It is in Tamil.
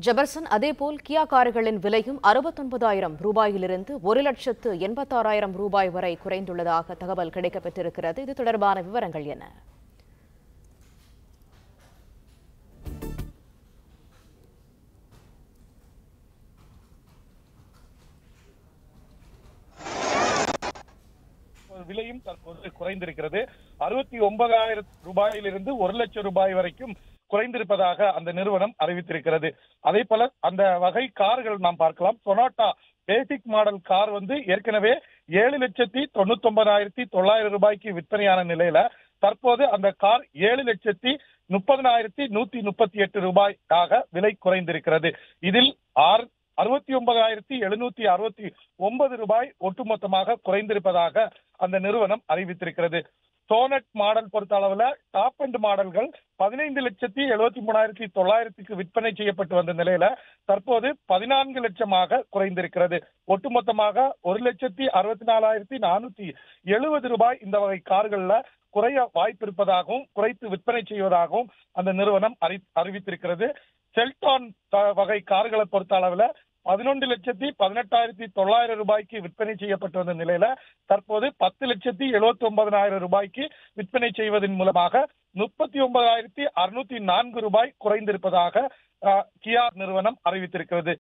ஜெபர்சன் அதேபோல் கியா கார்களின் விலையும் 69,000 ரூபாயிலிருந்து 1,86,000 ரூபாய் வரை குறைந்துள்ளதாக தகவல் கிடைக்கப்பெற்றிருக்கிறது. இது தொடர்பான விவரங்கள் என்ன? விலையும் தற்போது குறைந்திருக்கிறது. 69,000 ரூபாயிலிருந்து 1,00,000 ரூபாய் வரைக்கும் குறைந்திருப்பதாக அந்த நிறுவனம் அறிவித்திருக்கிறது. அதே போல அந்த வகை கார்கள் நாம் பார்க்கலாம். சொனாட்டா பேசிக் மாடல் கார் ஏற்கனவே 7,99,900 ரூபாய்க்கு விற்பனையான நிலையில தற்போது அந்த கார் 7,30,138 ரூபாயாக விலை குறைந்திருக்கிறது. இதில் 69,769 ரூபாய் ஒட்டுமொத்தமாக குறைந்திருப்பதாக அந்த நிறுவனம் அறிவித்திருக்கிறது. சோனட் மாடல் பொறுத்த அளவுல டாப் அண்ட் மாடல்கள் 15,73,900 விற்பனை செய்யப்பட்டு வந்த நிலையில தற்போது 14 லட்சமாக குறைந்திருக்கிறது. ஒட்டுமொத்தமாக 1,64,470 ரூபாய் இந்த வகை கார்கள்ல குறைய வாய்ப்பு இருப்பதாகவும் குறைத்து விற்பனை செய்வதாகவும் அந்த நிறுவனம் அறிவித்திருக்கிறது. செல்டான் வகை கார்களை பொறுத்த அளவுல 11,18,900 ரூபாய்க்கு விற்பனை செய்யப்பட்டு வந்த நிலையில தற்போது 10,79,000 ரூபாய்க்கு விற்பனை செய்வதன் மூலமாக 39,604 ரூபாய் குறைந்திருப்பதாக கியா நிறுவனம் அறிவித்திருக்கிறது.